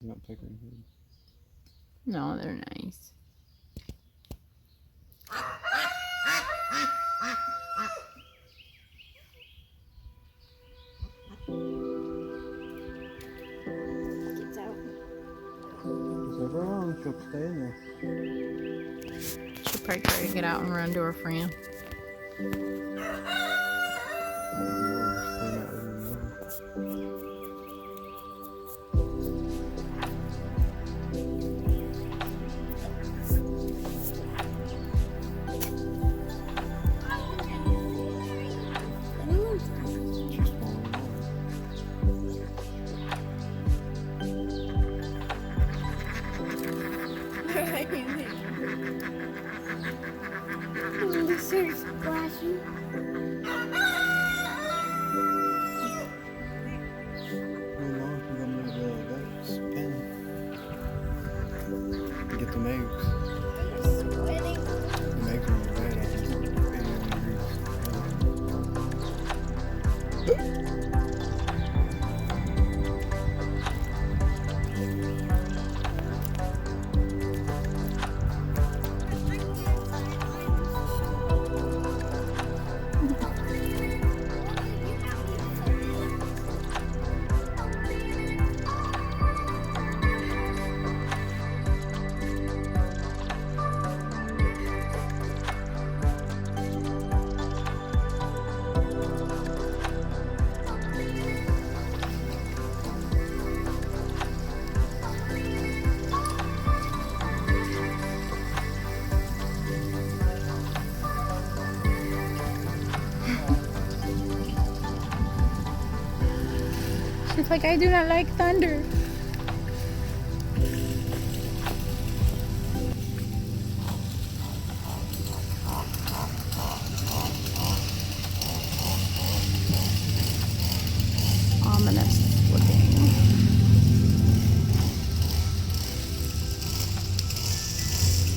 Not pecking good. No, they're nice. Gets out. So for long, she'll stay in there. She'll probably try to get out and run to her friend. The surf's splashing. Get the eggs. Sweating. The eggs are bad. She's like, I do not like thunder. Ominous looking.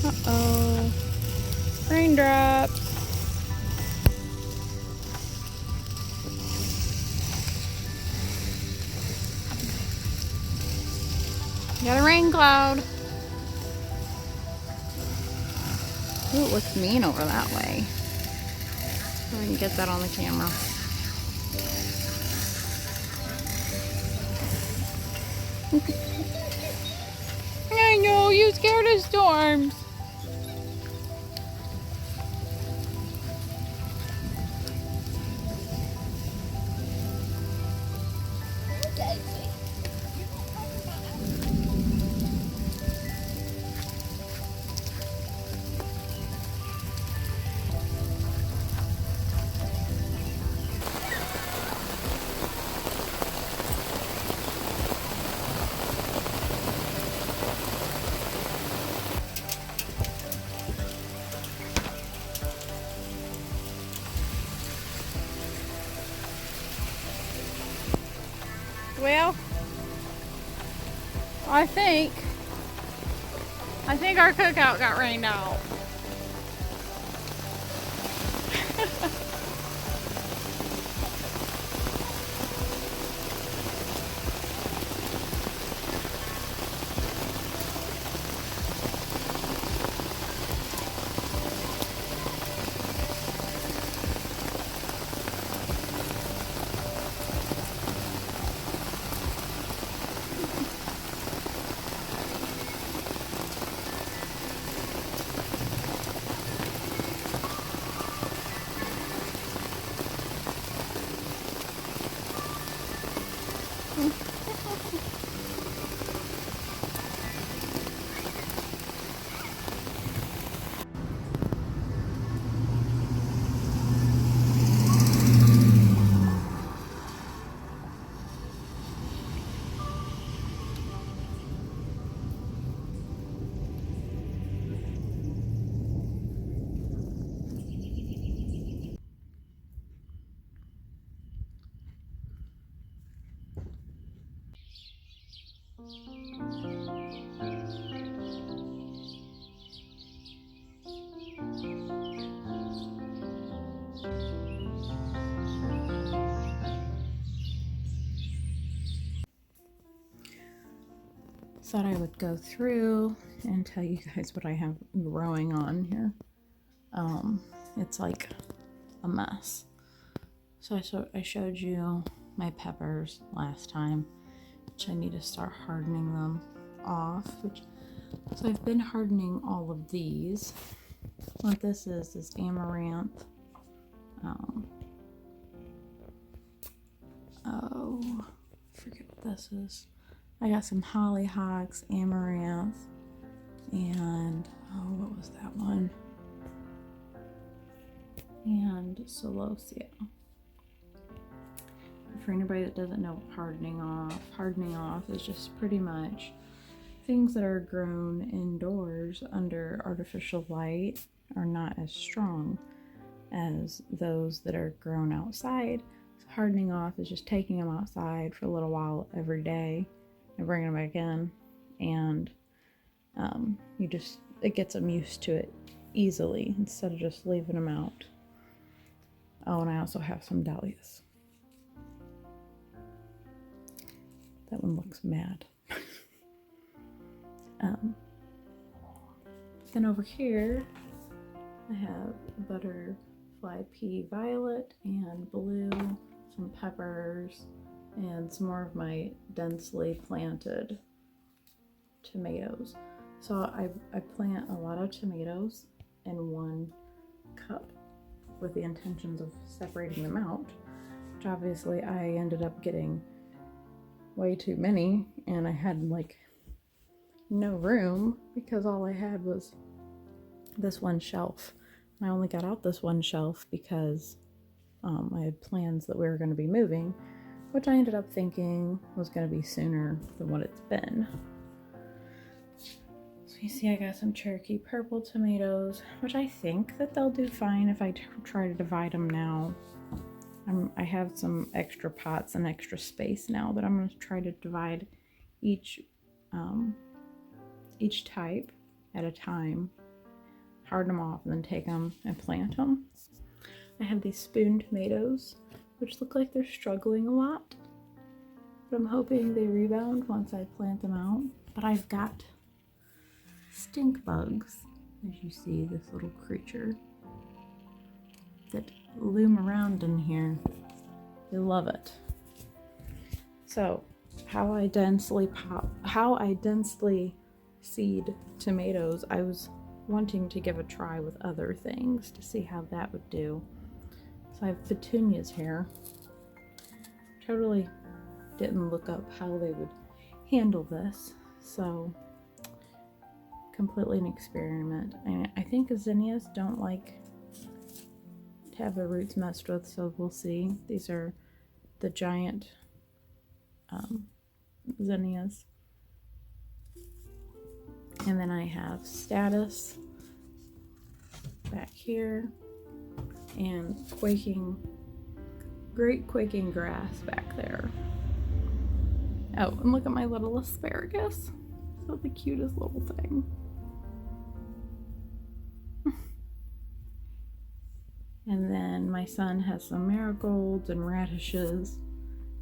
Uh-oh. Raindrops. Got a rain cloud. Ooh, it looks mean over that way. So we can get that on the camera. I know, you scared of storms. Well, I think our cookout got rained out. thought I would go through and tell you guys what I have growing on here. It's like a mess. So I showed you my peppers last time, which I need to start hardening them off. So I've been hardening all of these. What this is amaranth. I forget what this is. I got some hollyhocks, amaranth, and what was that one? And celosia. For anybody that doesn't know what hardening off is just pretty much things that are grown indoors under artificial light are not as strong as those that are grown outside. So hardening off is just taking them outside for a little while every day and bringing them back in, and it gets them used to it easily instead of just leaving them out. Oh, and I also have some dahlias. That one looks mad. Then over here, I have butterfly pea violet and blue, some peppers, and some more of my densely planted tomatoes. So I plant a lot of tomatoes in one cup with the intentions of separating them out, which obviously I ended up getting way too many, and I had like no room because all I had was this one shelf. And I only got out this one shelf because I had plans that we were going to be moving, which I ended up thinking was going to be sooner than what it's been. So you see I got some Cherokee purple tomatoes, which I think that they'll do fine if I try to divide them now. I have some extra pots and extra space now that I'm going to try to divide each type at a time, harden them off, and then take them and plant them. I have these spoon tomatoes, which look like they're struggling a lot, but I'm hoping they rebound once I plant them out. But I've got stink bugs, as you see, this little creature that loom around in here. They love it. So how I densely seed tomatoes, I was wanting to give a try with other things to see how that would do. So I have petunias here. Totally didn't look up how they would handle this, so completely an experiment. And I think zinnias don't like to have their roots messed with, so we'll see. These are the giant zinnias. And then I have statice back here, and great quaking grass back there. Oh, and look at my little asparagus. So the cutest little thing. And then my son has some marigolds and radishes.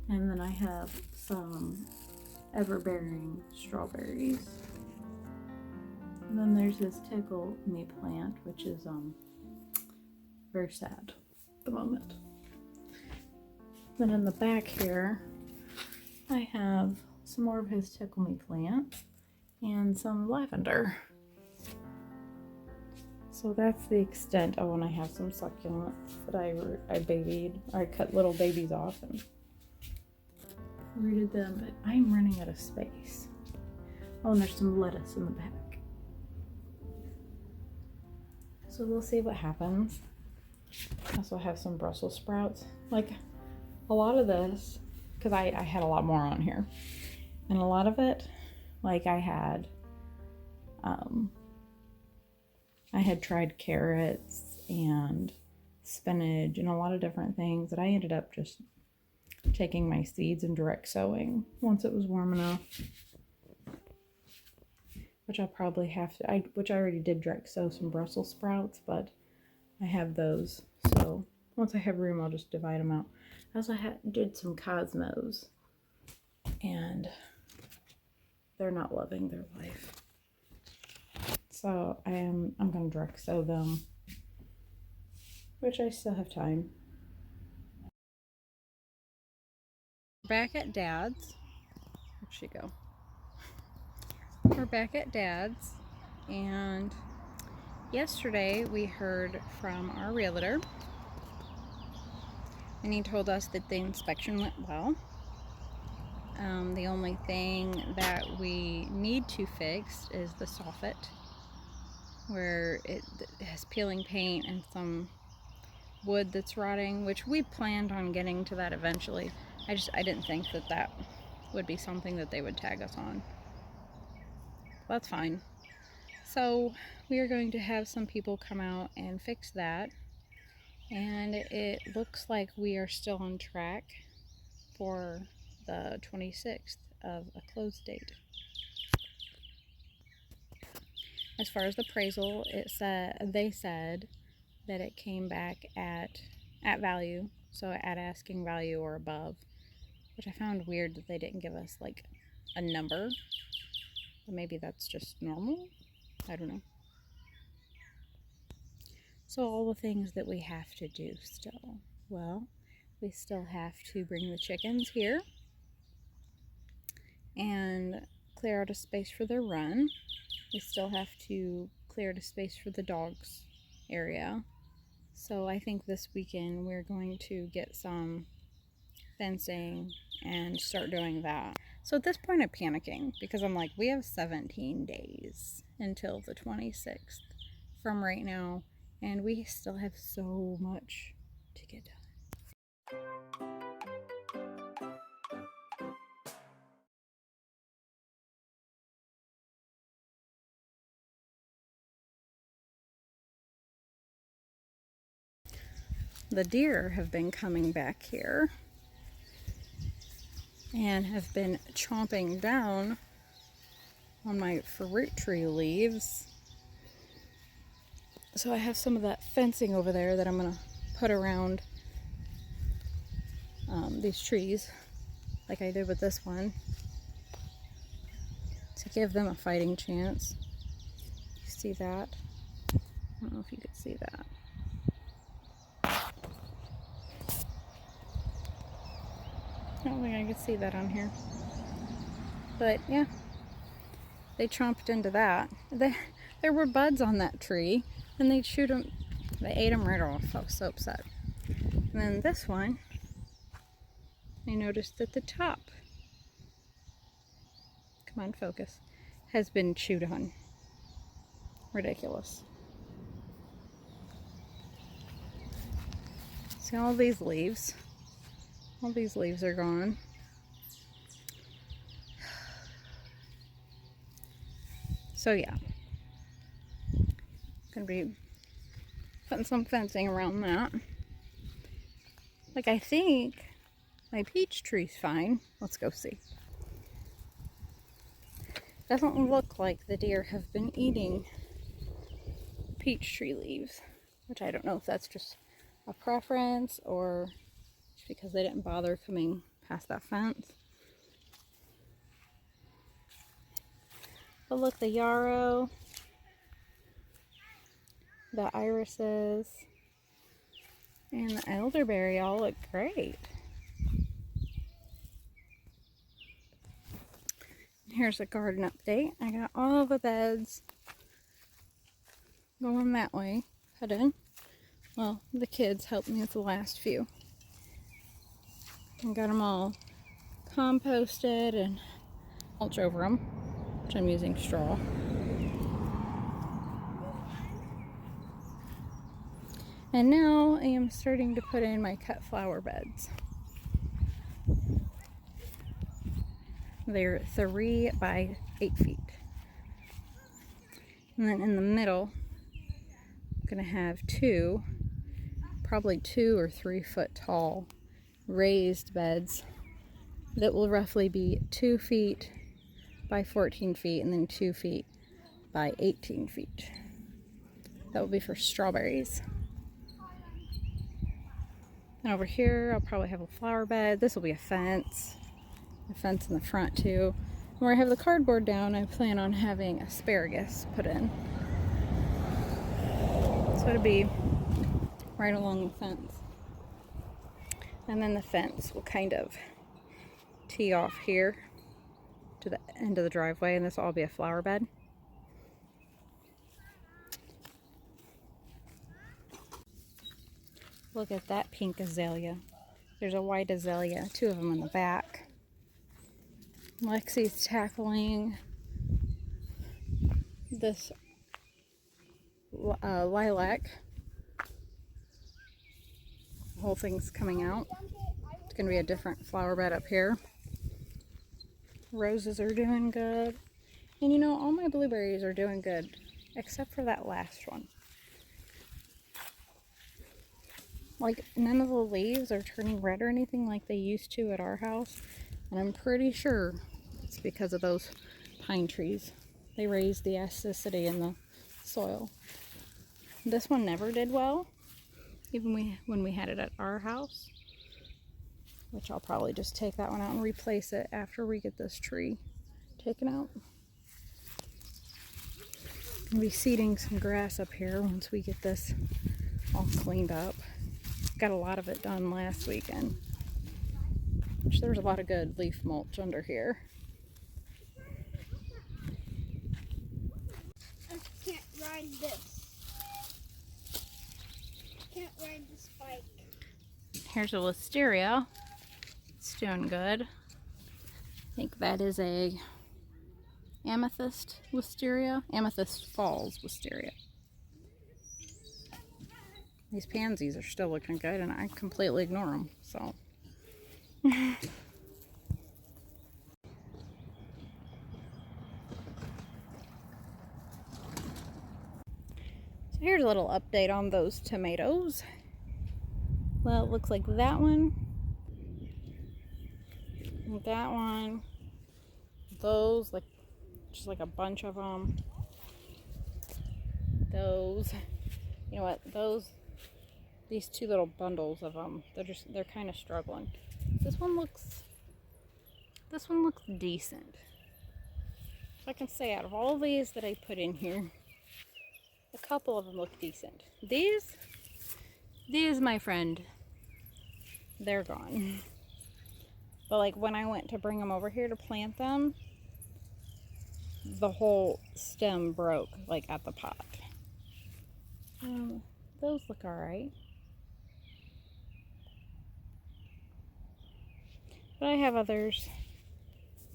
And then I have some ever-bearing strawberries. And then there's this tickle me plant, which is very sad at the moment. Then in the back here, I have some more of his tickle me plants and some lavender. So that's the extent. Oh, and I have some succulents that I babied. I cut little babies off and rooted them, but I'm running out of space. Oh, and there's some lettuce in the back. So we'll see what happens. I also have some Brussels sprouts. Like a lot of this, because I had a lot more on here. And a lot of it, like I had tried carrots and spinach and a lot of different things that I ended up just taking my seeds and direct sowing once it was warm enough. Which I'll probably have to, which I already did direct sow some Brussels sprouts, but I have those. So once I have room, I'll just divide them out. I also did some cosmos, and they're not loving their life. So I'm gonna direct sow them, which I still have time. Back at Dad's. Where'd she go? We're back at Dad's, and yesterday we heard from our realtor, and he told us that the inspection went well. The only thing that we need to fix is the soffit, where it has peeling paint and some wood that's rotting, which we planned on getting to that eventually. I didn't think that that would be something that they would tag us on. That's fine. So we are going to have some people come out and fix that, and it looks like we are still on track for the 26th of a close date. As far as the appraisal, they said that it came back at value, so at asking value or above, which I found weird that they didn't give us like a number. Maybe that's just normal. I don't know. So all the things that we have to do still. Well, we still have to bring the chickens here and clear out a space for their run. We still have to clear out a space for the dogs area. So I think this weekend we're going to get some fencing and start doing that. So at this point I'm panicking because I'm like, we have 17 days until the 26th from right now, and we still have so much to get done. The deer have been coming back here and have been chomping down on my fruit tree leaves. So I have some of that fencing over there that I'm gonna put around these trees, like I did with this one, to give them a fighting chance. You see that? I don't know if you could see that. I don't think I could see that on here. But yeah, they chomped into that. There were buds on that tree, and they chewed them. They ate them right off. I was so upset. And then this one, I noticed that the top, come on, focus, has been chewed on. Ridiculous. See all these leaves? All these leaves are gone. So yeah, gonna be putting some fencing around that. Like, I think my peach tree's fine. Let's go see. Doesn't look like the deer have been eating peach tree leaves, which I don't know if that's just a preference or just because they didn't bother coming past that fence. But look, the yarrow, the irises, and the elderberry all look great. Here's a garden update. I got all the beds going that way, put in. Well, the kids helped me with the last few. I got them all composted and mulch over them, which I'm using straw. And now I am starting to put in my cut flower beds. They're 3 by 8 feet. And then in the middle, I'm gonna have two, probably 2 or 3 foot tall raised beds that will roughly be 2 feet by 14 feet and then 2 feet by 18 feet. That will be for strawberries. And over here, I'll probably have a flower bed. This will be a fence in the front too. Where I have the cardboard down, I plan on having asparagus put in. So it'll be right along the fence. And then the fence will kind of tee off here to the end of the driveway, and this will all be a flower bed. Look at that pink azalea. There's a white azalea, 2 of them in the back. Lexi's tackling this lilac. The whole thing's coming out. It's going to be a different flower bed up here. Roses are doing good. And you know, all my blueberries are doing good, except for that last one. Like, none of the leaves are turning red or anything like they used to at our house. And I'm pretty sure it's because of those pine trees. They raise the acidity in the soil. This one never did well, even when we had it at our house. Which I'll probably just take that one out and replace it after we get this tree taken out. I'll be seeding some grass up here once we get this all cleaned up. Got a lot of it done last weekend. Which there was a lot of good leaf mulch under here. I can't ride this. Can't ride this bike. Here's a wisteria. It's doing good. I think that is a amethyst wisteria. Amethyst Falls wisteria. These pansies are still looking good, and I completely ignore them, so. So here's a little update on those tomatoes. Well, it looks like that one, those, like, just like a bunch of them, those, you know what, these 2 little bundles of them, they're kind of struggling. This one looks decent. So I can say out of all these that I put in here, a couple of them look decent. These, my friend, they're gone. But like when I went to bring them over here to plant them, the whole stem broke, like at the pot. Those look alright. But I have others,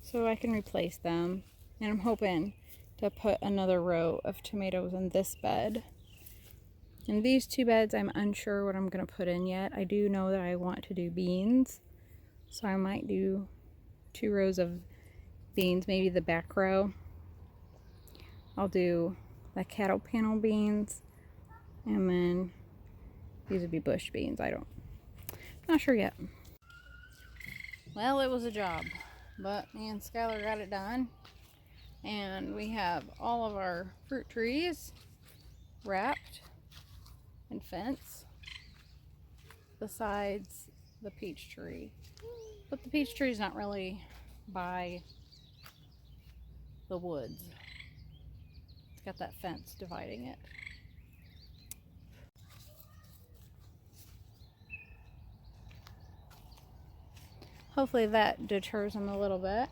so I can replace them. And I'm hoping to put another row of tomatoes in this bed. In these 2 beds, I'm unsure what I'm going to put in yet. I do know that I want to do beans, so I might do 2 rows of beans, maybe the back row. I'll do the cattle panel beans, and then these would be bush beans. Not sure yet. Well, it was a job, but me and Skylar got it done, and we have all of our fruit trees wrapped and fenced, besides the peach tree. But the peach tree is not really by the woods. It's got that fence dividing it. Hopefully that deters them a little bit.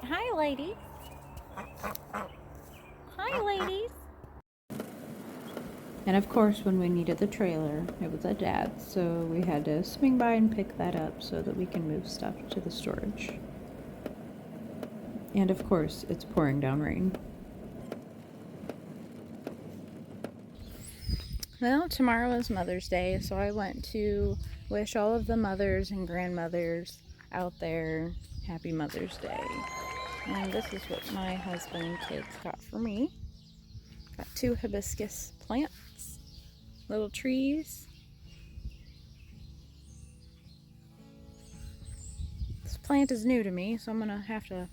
Hi, ladies. Hi, ladies. And of course, when we needed the trailer, it was at Dad's, so we had to swing by and pick that up so that we can move stuff to the storage. And of course, it's pouring down rain. Well, tomorrow is Mother's Day, so I went to wish all of the mothers and grandmothers out there happy Mother's Day. And this is what my husband and kids got for me. Got 2 hibiscus plants, little trees. This plant is new to me, so I'm gonna have to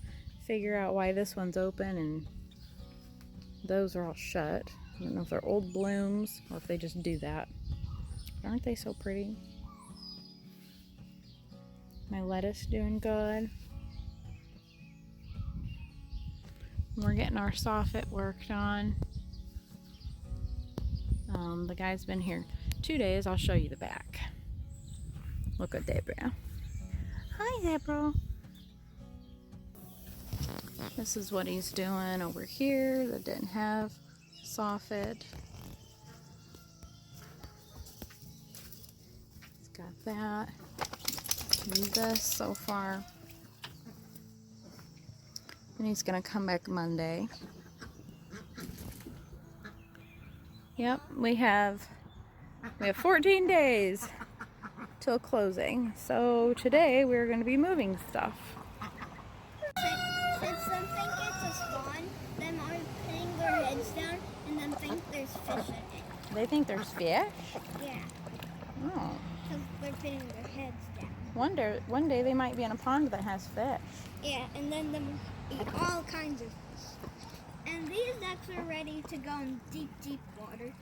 figure out why this one's open and those are all shut. I don't know if they're old blooms or if they just do that. Aren't they so pretty? My lettuce doing good. We're getting our soffit worked on. The guy's been here 2 days. I'll show you the back. Look at Debra. Hi, Debra. This is what he's doing over here that didn't have soffit. He's got that. And this so far. And he's gonna come back Monday. Yep, we have 14 days till closing. So today we're gonna be moving stuff. Since some think it's a spawn, them are putting their heads down and then think there's fish in it. They think there's fish? Yeah, Oh. because they're putting their heads down. One day they might be in a pond that has fish. Yeah, and then them eat all kinds of fish. And these ducks are ready to go in deep, deep water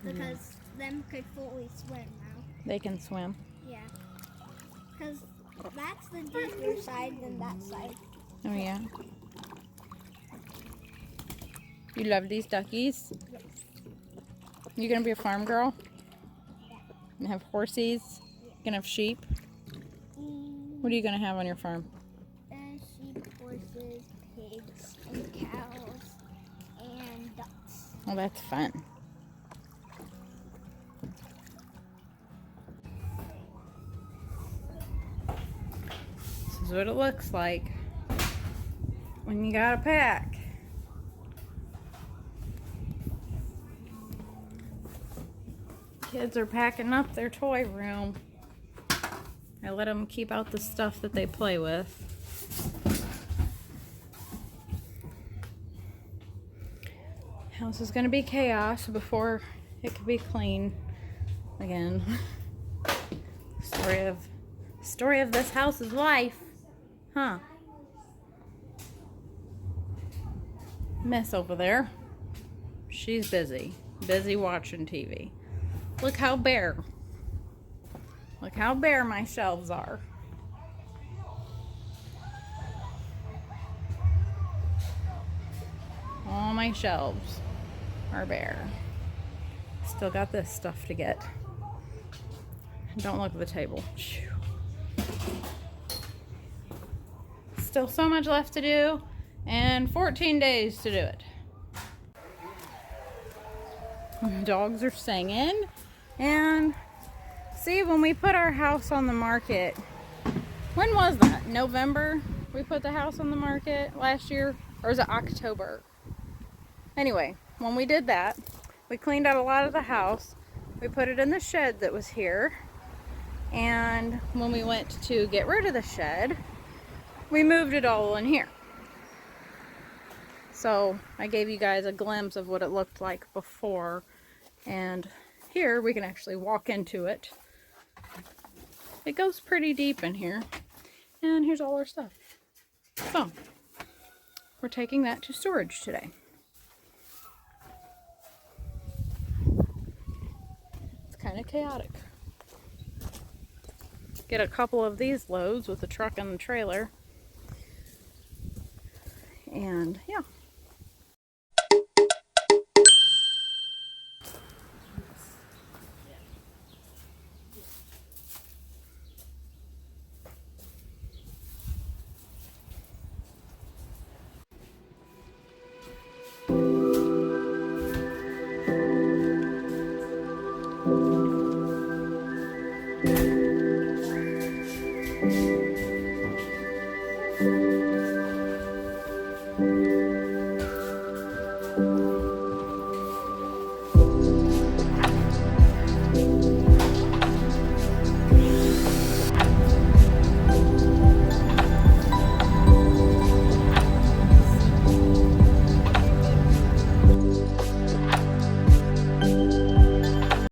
because them could fully swim now. They can swim. Yeah, because that's the deeper side than that side. Oh yeah. You love these duckies? Yes. You gonna be a farm girl? And have horses? You gonna have sheep? What are you gonna have on your farm? Sheep, horses, pigs, and cows, and ducks. Oh, that's fun. This is what it looks like when you got a pack. Kids are packing up their toy room. I let them keep out the stuff that they play with. House is gonna be chaos before it can be clean again. Story of this house's life, huh? Miss over there. She's busy watching TV. Look how bare my shelves are. All my shelves are bare. Still got this stuff to get. Don't look at the table. Still so much left to do and 14 days to do it. Dogs are singing. And see, when we put our house on the market, when was that? November? We put the house on the market last year? Or was it October? Anyway, when we did that, we cleaned out a lot of the house. We put it in the shed that was here. And when we went to get rid of the shed, we moved it all in here. So I gave you guys a glimpse of what it looked like before. And here we can actually walk into it. It goes pretty deep in here. And here's all our stuff. So we're taking that to storage today. It's kind of chaotic. Get a couple of these loads with the truck and the trailer. And yeah.